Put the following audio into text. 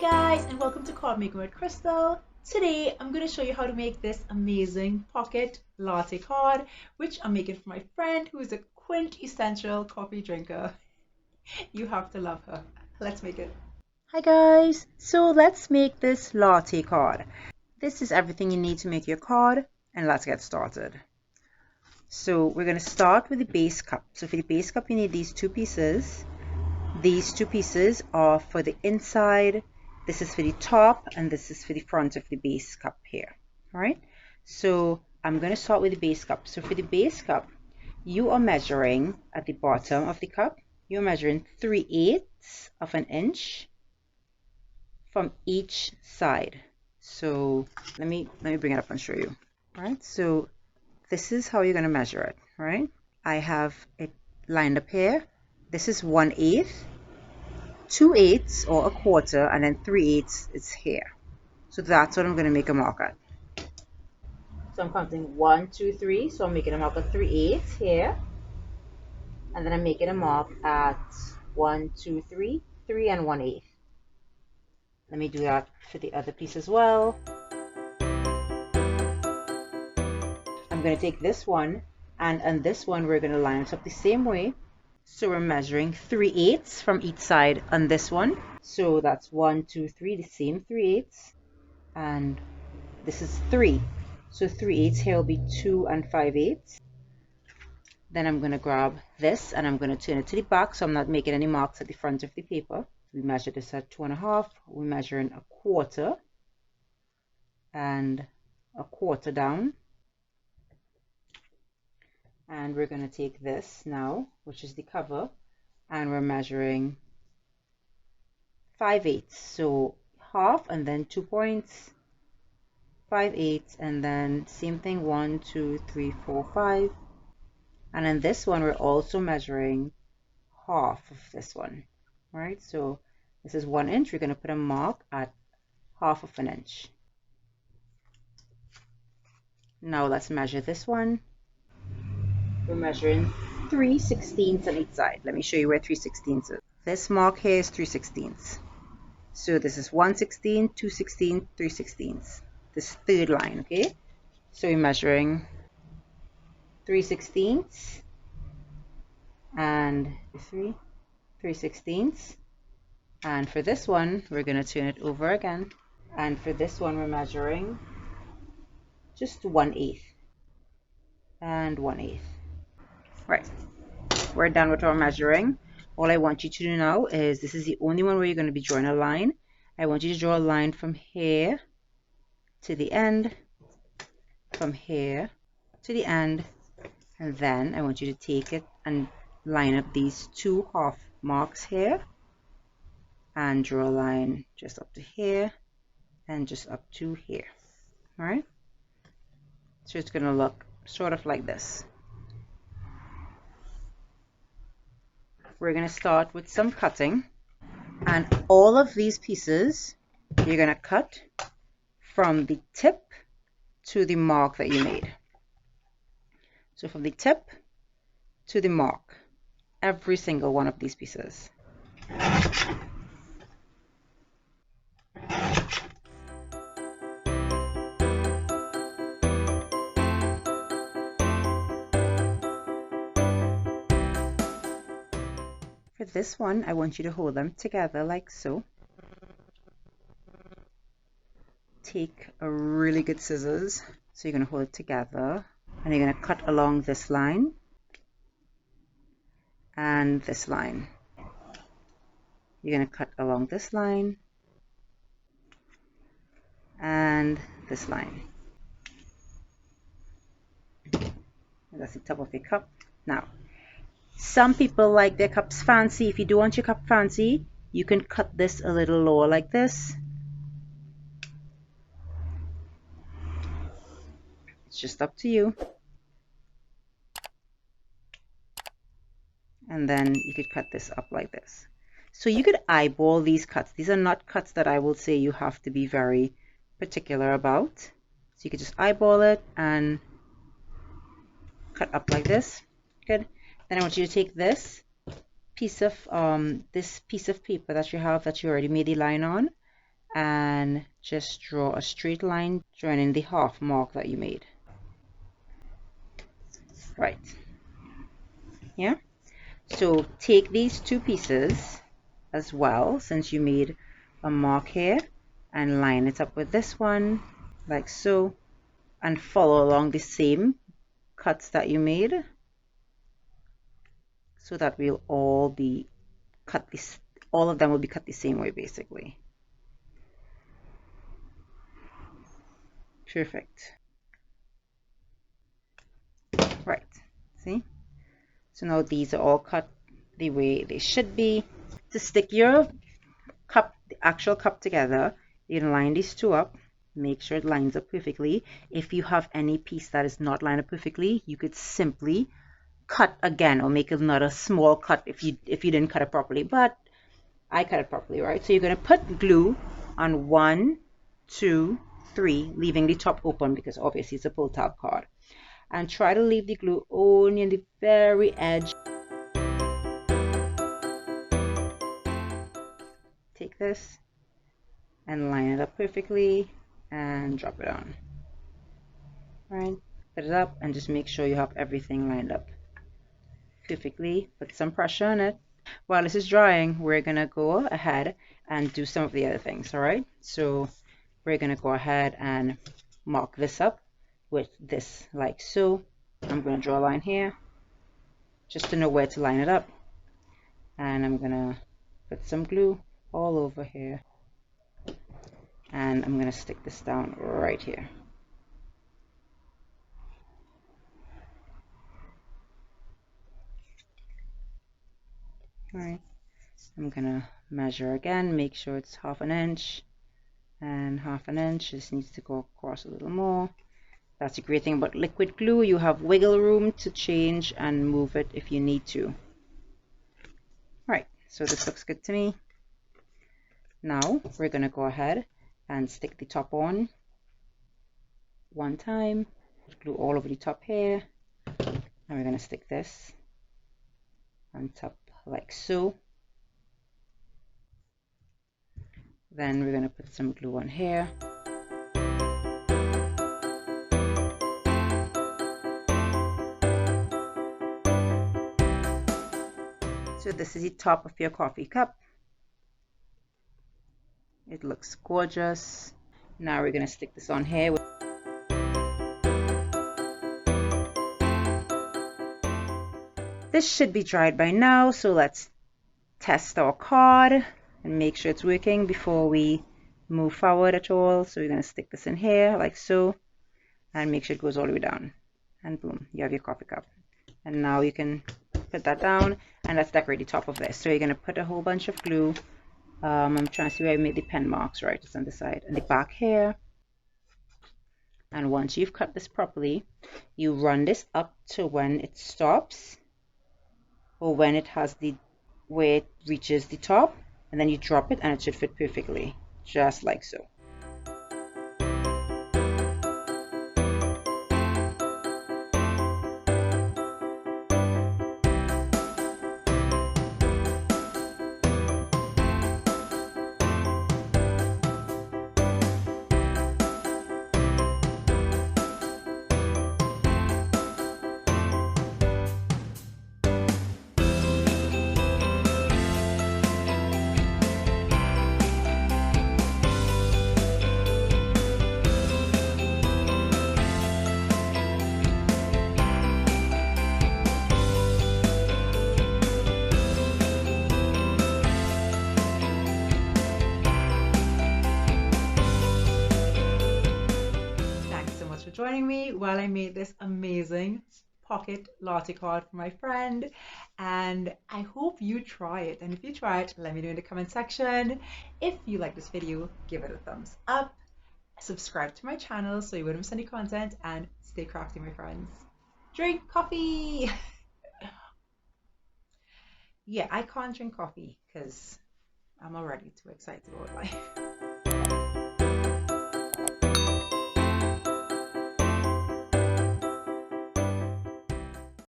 guys, and welcome to Card Making with Crystal. Today I'm going to show you how to make this amazing pocket latte card, which I'm making for my friend who is a quintessential coffee drinker. You have to love her. Let's make it. Hi guys, so let's make this latte card. This is everything you need to make your card, and let's get started. So we're going to start with the base cup. So for the base cup you need these two pieces. These two pieces are for the inside, this is for the top, and this is for the front of the base cup here. Alright, so I'm going to start with the base cup. So for the base cup, you are measuring at the bottom of the cup, you're measuring 3/8 of an inch from each side. So let me bring it up and show you. Alright, so this is how you're going to measure it. Right, I have it lined up here. This is 1/8, 2/8 or a quarter, and then 3/8 is here. So that's what I'm going to make a mark at. So I'm counting 1, 2, 3. So I'm making a mark at 3/8 here. And then I'm making a mark at 1, 2, 3, 3 and 1/8. Let me do that for the other piece as well. I'm going to take this one, and on this one we're going to line it up the same way. So we're measuring 3/8 from each side on this one. So that's 1, 2, 3, the same 3/8. And this is 3. So 3/8 here will be 2 and 5/8. Then I'm going to grab this and I'm going to turn it to the back, so I'm not making any marks at the front of the paper. We measure this at 2.5. We're measuring a quarter and a quarter down. And we're going to take this now, which is the cover, and we're measuring 5/8. So half and then 2 points, 5/8, and then same thing, 1, 2, 3, 4, 5. And in this one, we're also measuring half of this one, right? So this is 1 inch. We're going to put a mark at half of an inch. Now let's measure this one. We're measuring 3/16 on each side. Let me show you where 3/16 is. This mark here is 3/16. So this is 1/16, 2/16, 3/16. This third line, okay? So we're measuring 3/16 and 3/16. And for this one, we're going to turn it over again. And for this one, we're measuring just 1/8 and 1/8. Right, we're done with our measuring. All I want you to do now is, this is the only one where you're going to be drawing a line. I want you to draw a line from here to the end, from here to the end, and then I want you to take it and line up these two half marks here and draw a line just up to here and just up to here. All right, so it's going to look sort of like this. We're going to start with some cutting, and all of these pieces you're going to cut from the tip to the mark that you made. So from the tip to the mark, every single one of these pieces. For this one, I want you to hold them together like so. Take a really good scissors. So you're going to hold it together, and you're going to cut along this line and this line. You're going to cut along this line and this line. That's the top of your cup. Now, some people like their cups fancy. If you do want your cup fancy, you can cut this a little lower like this. It's just up to you. And then you could cut this up like this. So you could eyeball these cuts. These are not cuts that I will say you have to be very particular about. So you could just eyeball it and cut up like this. Good. Then I want you to take this piece of paper that you have that you already made a line on, and just draw a straight line joining the half mark that you made. Right, yeah. So take these two pieces as well, since you made a mark here, and line it up with this one like so, and follow along the same cuts that you made, so that we'll all be cut this, all of them will be cut the same way basically. Perfect. Right, see? So now these are all cut the way they should be. To stick your cup, the actual cup together, you can line these two up, make sure it lines up perfectly. If you have any piece that is not lined up perfectly, you could simply cut again or make another small cut if you didn't cut it properly, but I cut it properly, right? So you're going to put glue on 1, 2, 3, leaving the top open because obviously it's a pull tab card, and try to leave the glue only on the very edge. Take this and line it up perfectly and drop it on. Right, put it up and just make sure you have everything lined up perfectly. Put some pressure on it. While this is drying, we're gonna go ahead and do some of the other things. All right, so we're gonna go ahead and mark this up with this like so. I'm gonna draw a line here just to know where to line it up, and I'm gonna put some glue all over here, and I'm gonna stick this down right here. All right, I'm gonna measure again, make sure it's 1/2 inch and 1/2 inch. This needs to go across a little more. That's the great thing about liquid glue, you have wiggle room to change and move it if you need to. Right, so this looks good to me. Now we're gonna go ahead and stick the top on one time, glue all over the top here, and we're gonna stick this on top like so. Then we're gonna put some glue on here. So this is the top of your coffee cup. It looks gorgeous. Now we're gonna stick this on here. This should be dried by now, so let's test our card and make sure it's working before we move forward at all. So we're gonna stick this in here like so, and make sure it goes all the way down, and boom, you have your coffee cup. And now you can put that down, and let's decorate the top of this. So you're gonna put a whole bunch of glue. I'm trying to see where I made the pen marks, right? It's on the side and the back here. And once you've cut this properly, you run this up to when it stops, or when it has the where it reaches the top, and then you drop it and it should fit perfectly, just like so. Joining me while I made this amazing pocket latte card for my friend, and I hope you try it. And if you try it, let me know in the comment section. If you like this video, give it a thumbs up, subscribe to my channel so you wouldn't miss any content, and stay crafty, my friends. Drink coffee. Yeah, I can't drink coffee because I'm already too excited about life.